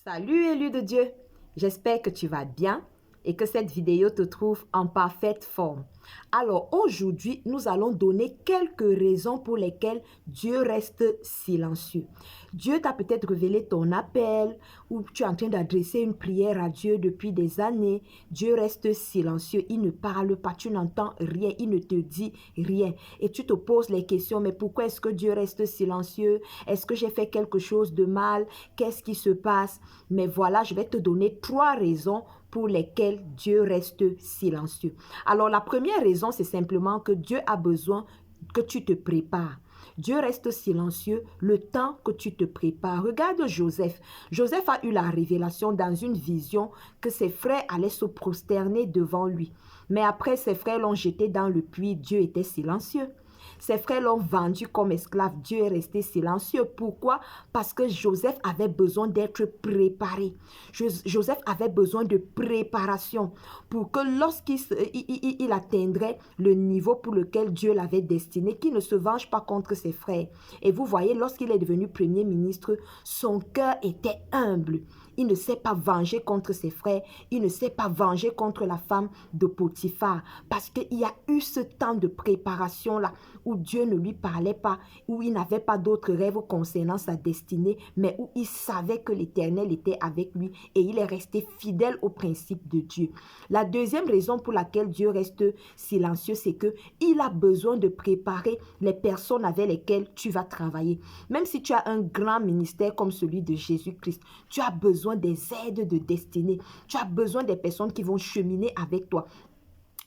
Salut élu de Dieu, j'espère que tu vas bien et que cette vidéo te trouve en parfaite forme. Alors aujourd'hui, nous allons donner quelques raisons pour lesquelles Dieu reste silencieux. Dieu t'a peut-être révélé ton appel ou tu es en train d'adresser une prière à Dieu depuis des années. Dieu reste silencieux, il ne parle pas, tu n'entends rien, il ne te dit rien. Et tu te poses les questions, mais pourquoi est-ce que Dieu reste silencieux? Est-ce que j'ai fait quelque chose de mal? Qu'est-ce qui se passe? Mais voilà, je vais te donner 3 raisons pour lesquelles Dieu reste silencieux. Alors, la première raison, c'est simplement que Dieu a besoin que tu te prépares. Dieu reste silencieux le temps que tu te prépares. Regarde Joseph. Joseph a eu la révélation dans une vision que ses frères allaient se prosterner devant lui. Mais après, ses frères l'ont jeté dans le puits. Dieu était silencieux. Ses frères l'ont vendu comme esclave. Dieu est resté silencieux. Pourquoi? Parce que Joseph avait besoin d'être préparé. Joseph avait besoin de préparation pour que lorsqu'il atteindrait le niveau pour lequel Dieu l'avait destiné, qu'il ne se venge pas contre ses frères. Et vous voyez, lorsqu'il est devenu premier ministre, son cœur était humble. Il ne s'est pas vengé contre ses frères. Il ne s'est pas vengé contre la femme de Potiphar. Parce qu'il y a eu ce temps de préparation-là où Dieu ne lui parlait pas, où il n'avait pas d'autres rêves concernant sa destinée, mais où il savait que l'Éternel était avec lui et il est resté fidèle au principe de Dieu. La deuxième raison pour laquelle Dieu reste silencieux, c'est qu'il a besoin de préparer les personnes avec lesquelles tu vas travailler. Même si tu as un grand ministère comme celui de Jésus-Christ, tu as besoin des aides de destinée. Tu as besoin des personnes qui vont cheminer avec toi.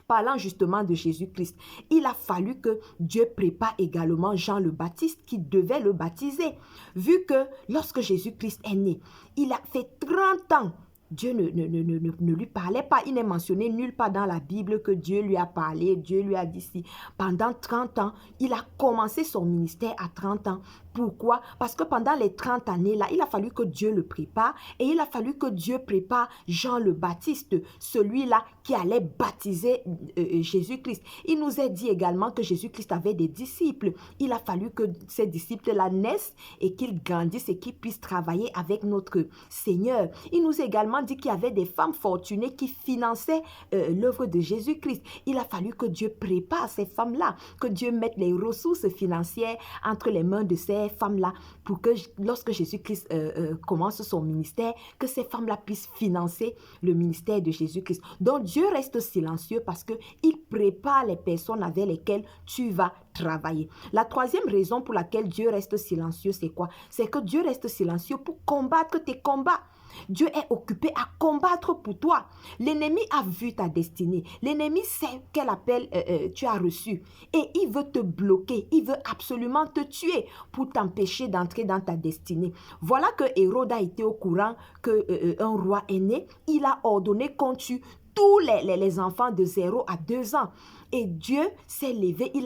Parlant justement de Jésus-Christ, il a fallu que Dieu prépare également Jean le Baptiste qui devait le baptiser. Vu que lorsque Jésus-Christ est né, il a fait 30 ans. Dieu ne lui parlait pas. Il n'est mentionné nulle part dans la Bible que Dieu lui a parlé. Dieu lui a dit si. Pendant 30 ans, il a commencé son ministère à 30 ans. Pourquoi? Parce que pendant les 30 années-là, il a fallu que Dieu le prépare et il a fallu que Dieu prépare Jean le Baptiste, celui-là qui allait baptiser Jésus-Christ. Il nous est dit également que Jésus-Christ avait des disciples. Il a fallu que ces disciples-là naissent et qu'ils grandissent et qu'ils puissent travailler avec notre Seigneur. Il nous a également dit qu'il y avait des femmes fortunées qui finançaient l'œuvre de Jésus-Christ. Il a fallu que Dieu prépare ces femmes-là, que Dieu mette les ressources financières entre les mains de ces femmes-là pour que lorsque Jésus-Christ commence son ministère, que ces femmes-là puissent financer le ministère de Jésus-Christ. Donc Dieu reste silencieux parce qu'il prépare les personnes avec lesquelles tu vas travailler. La troisième raison pour laquelle Dieu reste silencieux, c'est quoi? C'est que Dieu reste silencieux pour combattre tes combats. Dieu est occupé à combattre pour toi. L'ennemi a vu ta destinée. L'ennemi sait quel appel tu as reçu. Et il veut te bloquer. Il veut absolument te tuer pour t'empêcher d'entrer dans ta destinée. Voilà que Hérode a été au courant qu'un roi est né. Il a ordonné qu'on tue tous les enfants de 0 à 2 ans. Et Dieu s'est levé, il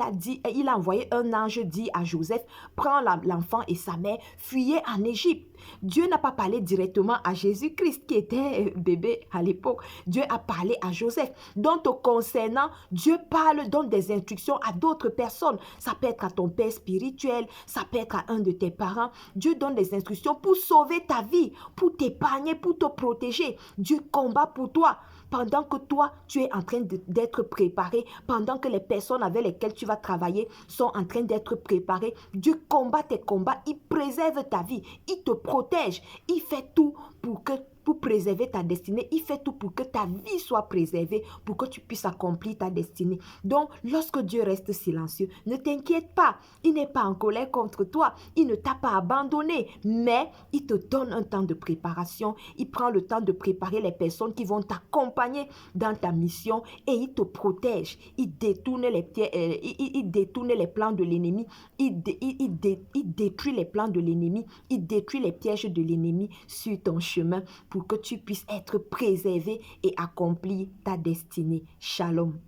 a envoyé un ange dit à Joseph, prends l'enfant et sa mère, fuyez en Égypte. Dieu n'a pas parlé directement à Jésus-Christ qui était bébé à l'époque. Dieu a parlé à Joseph. Donc, te concernant, Dieu donne des instructions à d'autres personnes. Ça peut être à ton père spirituel, ça peut être à un de tes parents. Dieu donne des instructions pour sauver ta vie, pour t'épargner, pour te protéger. Dieu combat pour toi. Pendant que toi, tu es en train d'être préparé, pendant que les personnes avec lesquelles tu vas travailler sont en train d'être préparées, Dieu combat tes combats, il préserve ta vie, il te protège, il fait tout pour préserver ta destinée, il fait tout pour que ta vie soit préservée, pour que tu puisses accomplir ta destinée. Donc, lorsque Dieu reste silencieux, ne t'inquiète pas, il n'est pas en colère contre toi, il ne t'a pas abandonné, mais il te donne un temps de préparation, il prend le temps de préparer les personnes qui vont t'accompagner dans ta mission et il te protège, il détourne les plans de l'ennemi, il détruit les plans de l'ennemi, il détruit les pièges de l'ennemi sur ton chemin pour que tu puisses être préservé et accomplir ta destinée. Shalom.